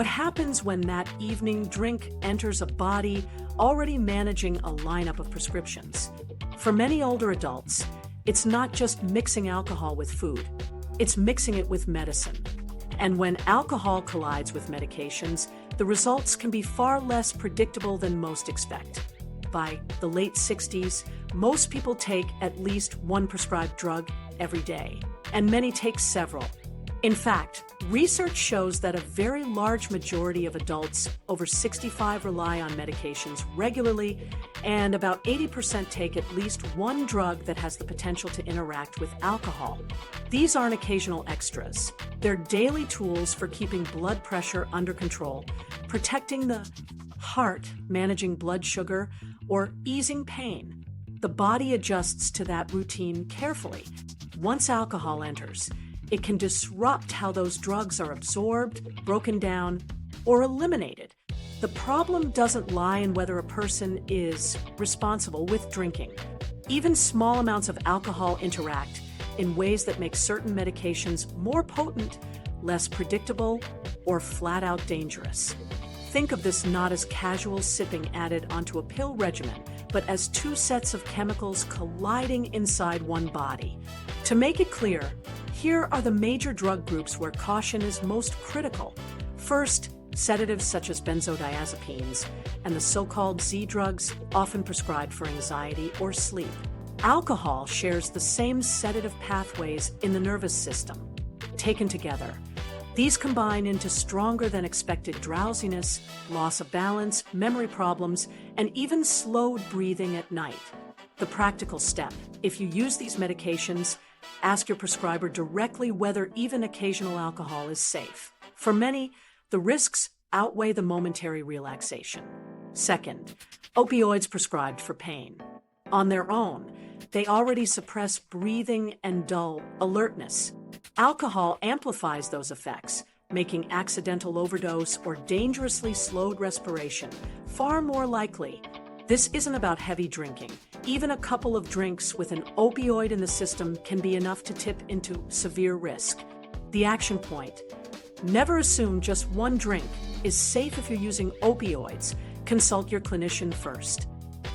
What happens when that evening drink enters a body already managing a lineup of prescriptions? For many older adults, it's not just mixing alcohol with food, it's mixing it with medicine. And when alcohol collides with medications, the results can be far less predictable than most expect. By the late 60s, most people take at least one prescribed drug every day, and many take several. In fact, research shows that a very large majority of adults over 65 rely on medications regularly, and about 80% take at least one drug that has the potential to interact with alcohol. These aren't occasional extras. They're daily tools for keeping blood pressure under control, protecting the heart, managing blood sugar, or easing pain. The body adjusts to that routine carefully. Once alcohol enters, it can disrupt how those drugs are absorbed, broken down, or eliminated. The problem doesn't lie in whether a person is responsible with drinking. Even small amounts of alcohol interact in ways that make certain medications more potent, less predictable, or flat out dangerous. Think of this not as casual sipping added onto a pill regimen, but as two sets of chemicals colliding inside one body. To make it clear, here are the major drug groups where caution is most critical. First, sedatives such as benzodiazepines and the so-called Z drugs, often prescribed for anxiety or sleep. Alcohol shares the same sedative pathways in the nervous system. Taken together, these combine into stronger than expected drowsiness, loss of balance, memory problems, and even slowed breathing at night. The practical step: if you use these medications, ask your prescriber directly whether even occasional alcohol is safe. For many, the risks outweigh the momentary relaxation. Second, opioids prescribed for pain. On their own, they already suppress breathing and dull alertness. Alcohol amplifies those effects, making accidental overdose or dangerously slowed respiration far more likely. This isn't about heavy drinking. Even a couple of drinks with an opioid in the system can be enough to tip into severe risk. The action point: never assume just one drink is safe if you're using opioids. Consult your clinician first.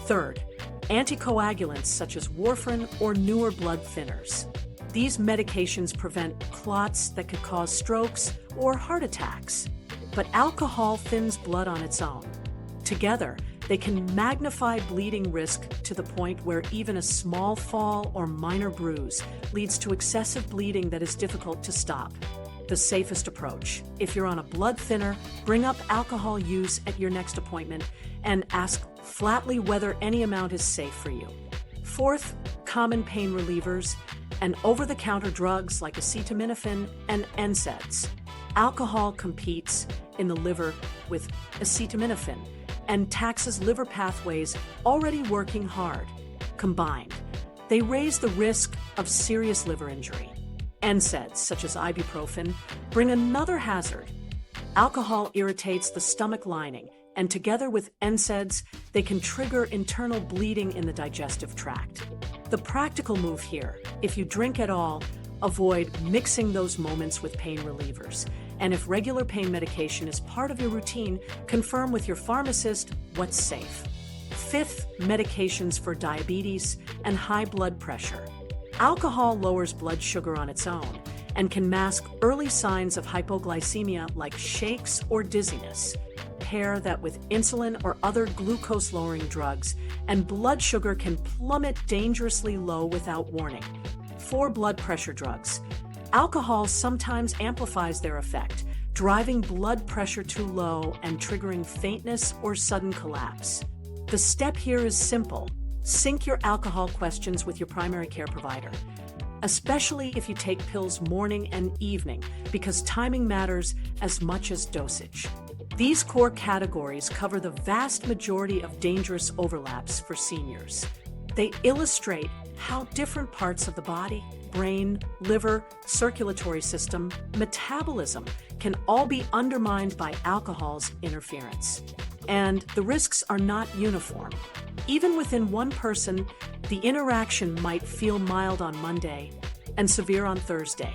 Third, anticoagulants such as warfarin or newer blood thinners. These medications prevent clots that could cause strokes or heart attacks. But alcohol thins blood on its own. Together, they can magnify bleeding risk to the point where even a small fall or minor bruise leads to excessive bleeding that is difficult to stop. The safest approach: if you're on a blood thinner, bring up alcohol use at your next appointment and ask flatly whether any amount is safe for you. Fourth, common pain relievers and over-the-counter drugs like acetaminophen and NSAIDs. Alcohol competes in the liver with acetaminophen and taxes liver pathways already working hard. Combined, they raise the risk of serious liver injury. NSAIDs, such as ibuprofen, bring another hazard. Alcohol irritates the stomach lining, and together with NSAIDs, they can trigger internal bleeding in the digestive tract. The practical move here: if you drink at all, avoid mixing those moments with pain relievers. And if regular pain medication is part of your routine, confirm with your pharmacist what's safe. Fifth, medications for diabetes and high blood pressure. Alcohol lowers blood sugar on its own and can mask early signs of hypoglycemia like shakes or dizziness. Pair that with insulin or other glucose-lowering drugs, and blood sugar can plummet dangerously low without warning. For blood pressure drugs, alcohol sometimes amplifies their effect, driving blood pressure too low and triggering faintness or sudden collapse. The step here is simple: sync your alcohol questions with your primary care provider, especially if you take pills morning and evening, because timing matters as much as dosage. These core categories cover the vast majority of dangerous overlaps for seniors. They illustrate how different parts of the body, brain, liver, circulatory system, metabolism can all be undermined by alcohol's interference. And the risks are not uniform. Even within one person, the interaction might feel mild on Monday and severe on Thursday.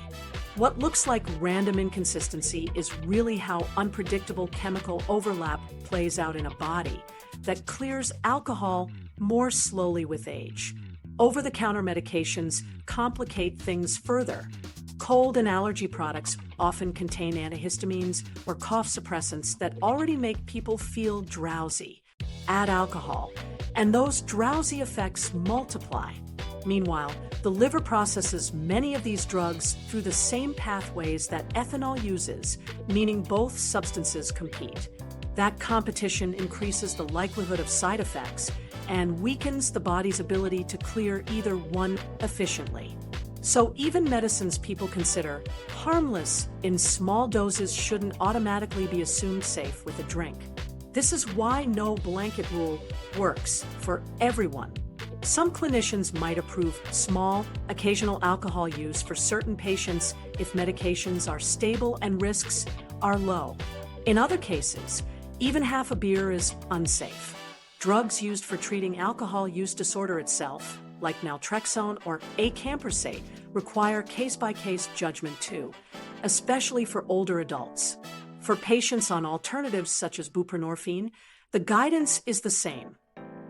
What looks like random inconsistency is really how unpredictable chemical overlap plays out in a body that clears alcohol more slowly with age. Over-the-counter medications complicate things further. Cold and allergy products often contain antihistamines or cough suppressants that already make people feel drowsy. Add alcohol, and those drowsy effects multiply. Meanwhile, the liver processes many of these drugs through the same pathways that ethanol uses, meaning both substances compete. That competition increases the likelihood of side effects and weakens the body's ability to clear either one efficiently. So even medicines people consider harmless in small doses shouldn't automatically be assumed safe with a drink. This is why no blanket rule works for everyone. Some clinicians might approve small, occasional alcohol use for certain patients if medications are stable and risks are low. In other cases, even half a beer is unsafe. Drugs used for treating alcohol use disorder itself, like naltrexone or acamprosate, require case-by-case judgment too, especially for older adults. For patients on alternatives such as buprenorphine, the guidance is the same.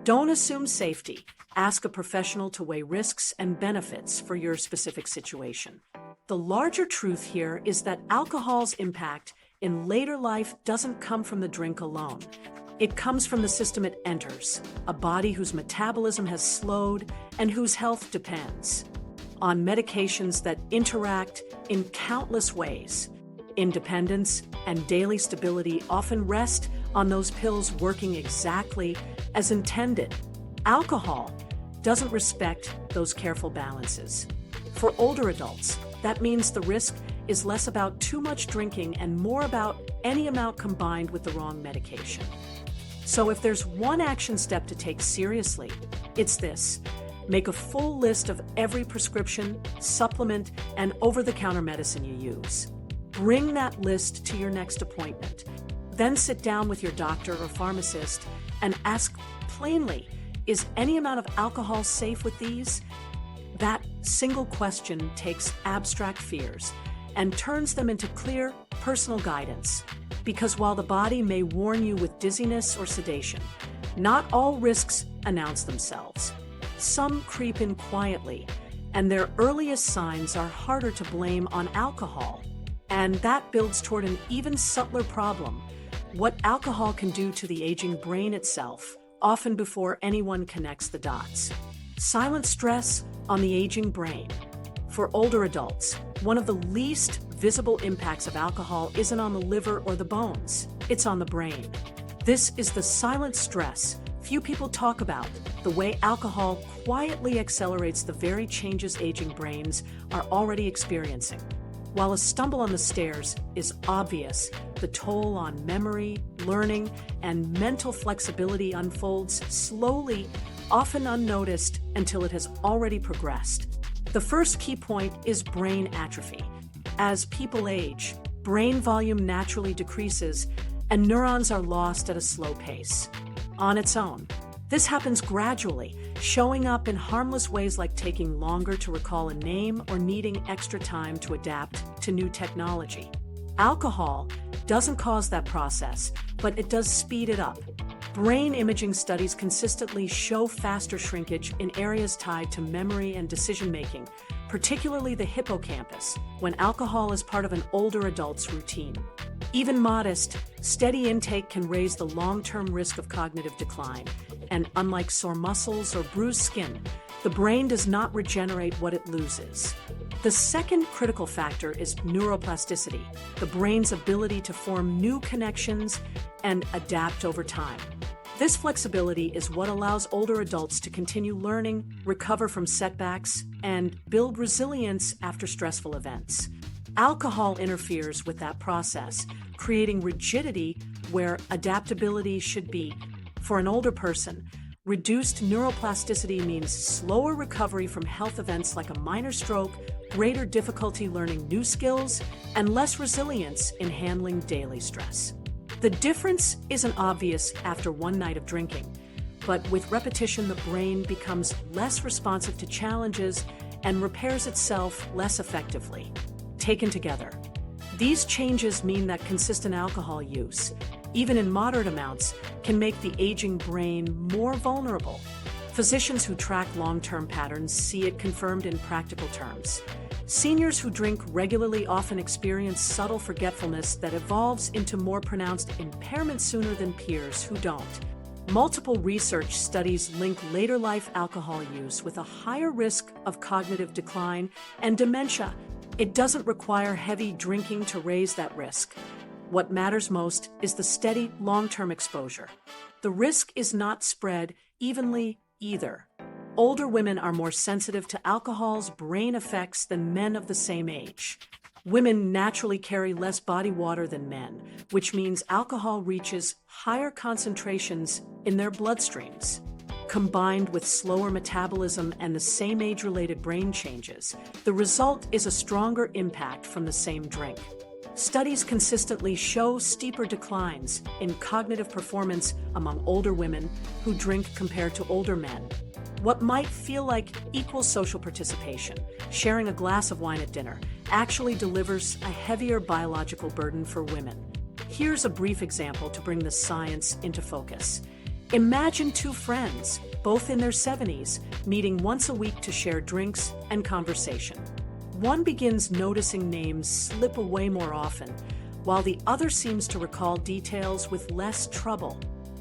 Don't assume safety. Ask a professional to weigh risks and benefits for your specific situation. The larger truth here is that alcohol's impact in later life doesn't come from the drink alone. It comes from the system it enters, a body whose metabolism has slowed and whose health depends on medications that interact in countless ways. Independence and daily stability often rest on those pills working exactly as intended. Alcohol doesn't respect those careful balances. For older adults, that means the risk is less about too much drinking and more about any amount combined with the wrong medication. So if there's one action step to take seriously, it's this. Make a full list of every prescription, supplement, and over-the-counter medicine you use. Bring that list to your next appointment. Then sit down with your doctor or pharmacist and ask plainly, is any amount of alcohol safe with these? That single question takes abstract fears and turns them into clear, personal guidance. Because while the body may warn you with dizziness or sedation, not all risks announce themselves. Some creep in quietly, and their earliest signs are harder to blame on alcohol. And that builds toward an even subtler problem, what alcohol can do to the aging brain itself, often before anyone connects the dots. Silent stress on the aging brain. For older adults, one of the least visible impacts of alcohol isn't on the liver or the bones, it's on the brain. This is the silent stress few people talk about, the way alcohol quietly accelerates the very changes aging brains are already experiencing. While a stumble on the stairs is obvious, the toll on memory, learning, and mental flexibility unfolds slowly, often unnoticed until it has already progressed. The first key point is brain atrophy. As people age, brain volume naturally decreases, and neurons are lost at a slow pace. On its own, this happens gradually, showing up in harmless ways like taking longer to recall a name or needing extra time to adapt to new technology. Alcohol doesn't cause that process, but it does speed it up. Brain imaging studies consistently show faster shrinkage in areas tied to memory and decision-making, particularly the hippocampus, when alcohol is part of an older adult's routine. Even modest, steady intake can raise the long-term risk of cognitive decline, and unlike sore muscles or bruised skin, the brain does not regenerate what it loses. The second critical factor is neuroplasticity, the brain's ability to form new connections and adapt over time. This flexibility is what allows older adults to continue learning, recover from setbacks, and build resilience after stressful events. Alcohol interferes with that process, creating rigidity where adaptability should be. For an older person, reduced neuroplasticity means slower recovery from health events like a minor stroke, greater difficulty learning new skills, and less resilience in handling daily stress. The difference isn't obvious after one night of drinking, but with repetition, the brain becomes less responsive to challenges and repairs itself less effectively. Taken together, these changes mean that consistent alcohol use, even in moderate amounts, can make the aging brain more vulnerable. Physicians who track long-term patterns see it confirmed in practical terms. Seniors who drink regularly often experience subtle forgetfulness that evolves into more pronounced impairment sooner than peers who don't. Multiple research studies link later life alcohol use with a higher risk of cognitive decline and dementia. It doesn't require heavy drinking to raise that risk. What matters most is the steady, long-term exposure. The risk is not spread evenly either. Older women are more sensitive to alcohol's brain effects than men of the same age. Women naturally carry less body water than men, which means alcohol reaches higher concentrations in their bloodstreams. Combined with slower metabolism and the same age-related brain changes, the result is a stronger impact from the same drink. Studies consistently show steeper declines in cognitive performance among older women who drink compared to older men. What might feel like equal social participation, sharing a glass of wine at dinner, actually delivers a heavier biological burden for women. Here's a brief example to bring the science into focus. Imagine two friends, both in their 70s, meeting once a week to share drinks and conversation. One begins noticing names slip away more often, while the other seems to recall details with less trouble.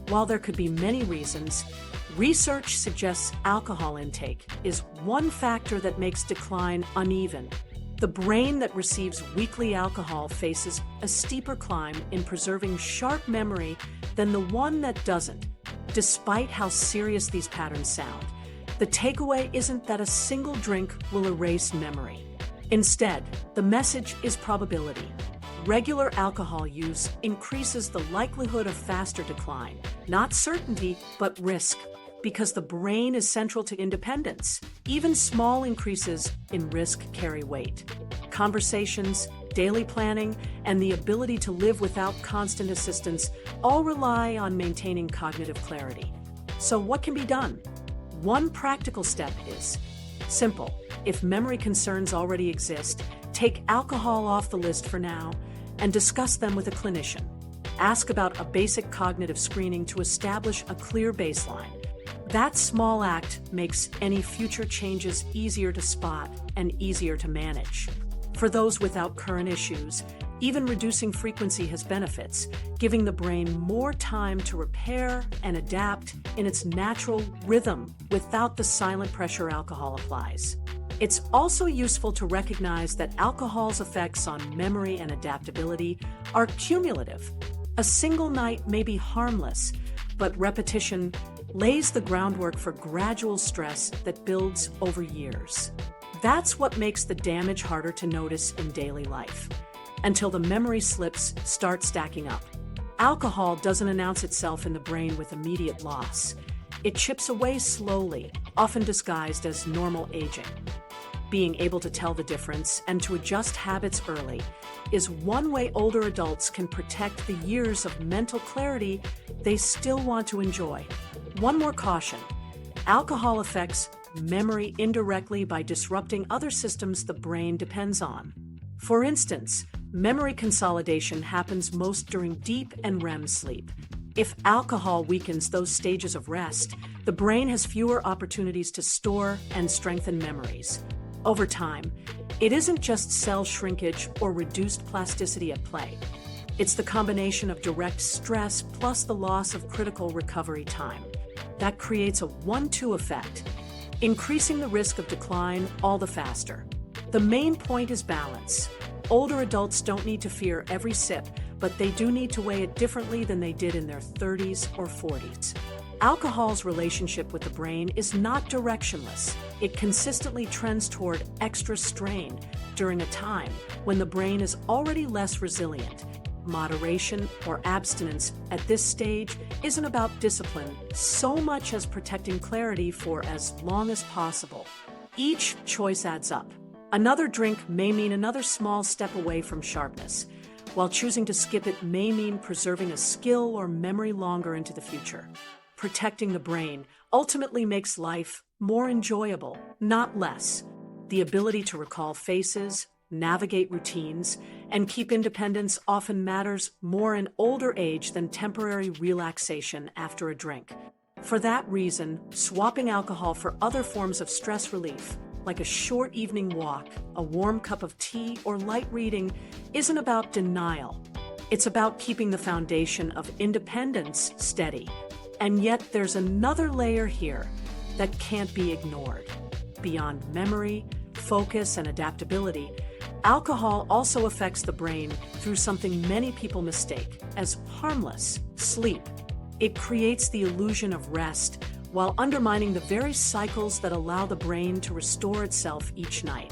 While there could be many reasons, research suggests alcohol intake is one factor that makes decline uneven. The brain that receives weekly alcohol faces a steeper climb in preserving sharp memory than the one that doesn't. Despite how serious these patterns sound, the takeaway isn't that a single drink will erase memory. Instead, the message is probability. Regular alcohol use increases the likelihood of faster decline, not certainty, but risk. Because the brain is central to independence, even small increases in risk carry weight. Conversations, daily planning, and the ability to live without constant assistance all rely on maintaining cognitive clarity. So what can be done? One practical step is simple. If memory concerns already exist, take alcohol off the list for now and discuss them with a clinician. Ask about a basic cognitive screening to establish a clear baseline. That small act makes any future changes easier to spot and easier to manage. For those without current issues, even reducing frequency has benefits, giving the brain more time to repair and adapt in its natural rhythm without the silent pressure alcohol applies. It's also useful to recognize that alcohol's effects on memory and adaptability are cumulative. A single night may be harmless, but repetition lays the groundwork for gradual stress that builds over years. That's what makes the damage harder to notice in daily life, until the memory slips start stacking up. Alcohol doesn't announce itself in the brain with immediate loss. It chips away slowly, often disguised as normal aging. Being able to tell the difference and to adjust habits early is one way older adults can protect the years of mental clarity they still want to enjoy. One more caution: alcohol affects memory indirectly by disrupting other systems the brain depends on. For instance, memory consolidation happens most during deep and REM sleep. If alcohol weakens those stages of rest, the brain has fewer opportunities to store and strengthen memories. Over time, it isn't just cell shrinkage or reduced plasticity at play. It's the combination of direct stress plus the loss of critical recovery time. That creates a 1-2 effect, increasing the risk of decline all the faster. The main point is balance. Older adults don't need to fear every sip, but they do need to weigh it differently than they did in their 30s or 40s. Alcohol's relationship with the brain is not directionless. It consistently trends toward extra strain during a time when the brain is already less resilient. Moderation or abstinence at this stage isn't about discipline so much as protecting clarity for as long as possible. Each choice adds up. Another drink may mean another small step away from sharpness, while choosing to skip it may mean preserving a skill or memory longer into the future. Protecting the brain ultimately makes life more enjoyable, not less. The ability to recall faces, navigate routines, and keep independence often matters more in older age than temporary relaxation after a drink. For that reason, swapping alcohol for other forms of stress relief, like a short evening walk, a warm cup of tea, or light reading, isn't about denial. It's about keeping the foundation of independence steady. And yet there's another layer here that can't be ignored. Beyond memory, focus, and adaptability, alcohol also affects the brain through something many people mistake as harmless sleep. It creates the illusion of rest while undermining the very cycles that allow the brain to restore itself each night.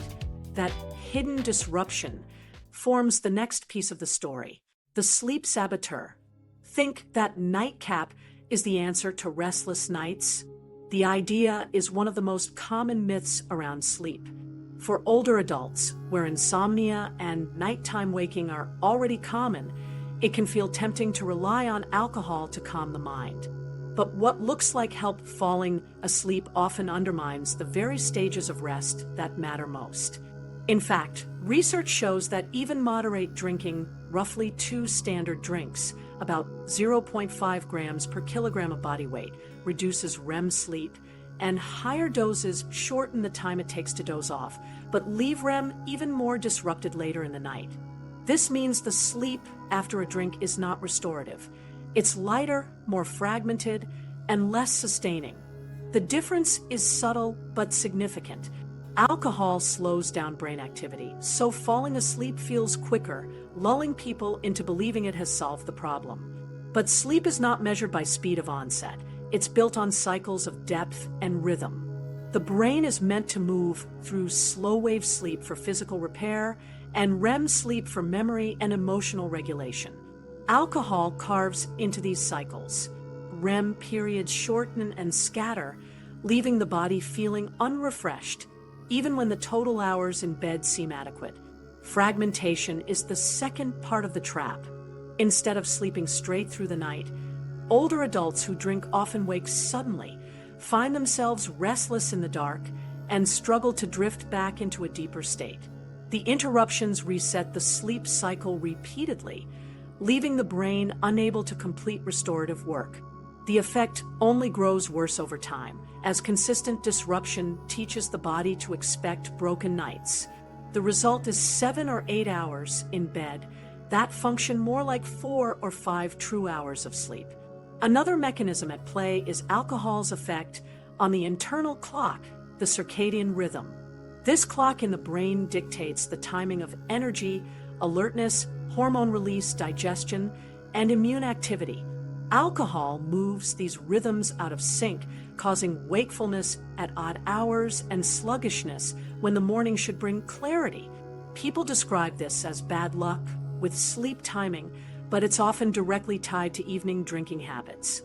That hidden disruption forms the next piece of the story, the sleep saboteur. Think that Nightcap is the answer to restless nights? The idea is one of the most common myths around sleep. For older adults, where insomnia and nighttime waking are already common, it can feel tempting to rely on alcohol to calm the mind. But what looks like help falling asleep often undermines the very stages of rest that matter most. In fact, research shows that even moderate drinking, roughly 2 standard drinks, about 0.5 grams per kilogram of body weight, reduces REM sleep, and higher doses shorten the time it takes to doze off, but leave REM even more disrupted later in the night. This means the sleep after a drink is not restorative. It's lighter, more fragmented, and less sustaining. The difference is subtle but significant. Alcohol slows down brain activity, so falling asleep feels quicker, lulling people into believing it has solved the problem. But sleep is not measured by speed of onset. It's built on cycles of depth and rhythm. The brain is meant to move through slow-wave sleep for physical repair and REM sleep for memory and emotional regulation. Alcohol carves into these cycles. REM periods shorten and scatter, leaving the body feeling unrefreshed, even when the total hours in bed seem adequate. Fragmentation is the second part of the trap. Instead of sleeping straight through the night, older adults who drink often wake suddenly, find themselves restless in the dark, and struggle to drift back into a deeper state. The interruptions reset the sleep cycle repeatedly, leaving the brain unable to complete restorative work. The effect only grows worse over time, as consistent disruption teaches the body to expect broken nights. The result is 7 or 8 hours in bed that function more like 4 or 5 true hours of sleep. Another mechanism at play is alcohol's effect on the internal clock, the circadian rhythm. This clock in the brain dictates the timing of energy, alertness, hormone release, digestion, and immune activity. Alcohol moves these rhythms out of sync, causing wakefulness at odd hours and sluggishness when the morning should bring clarity. People describe this as bad luck with sleep timing, but it's often directly tied to evening drinking habits.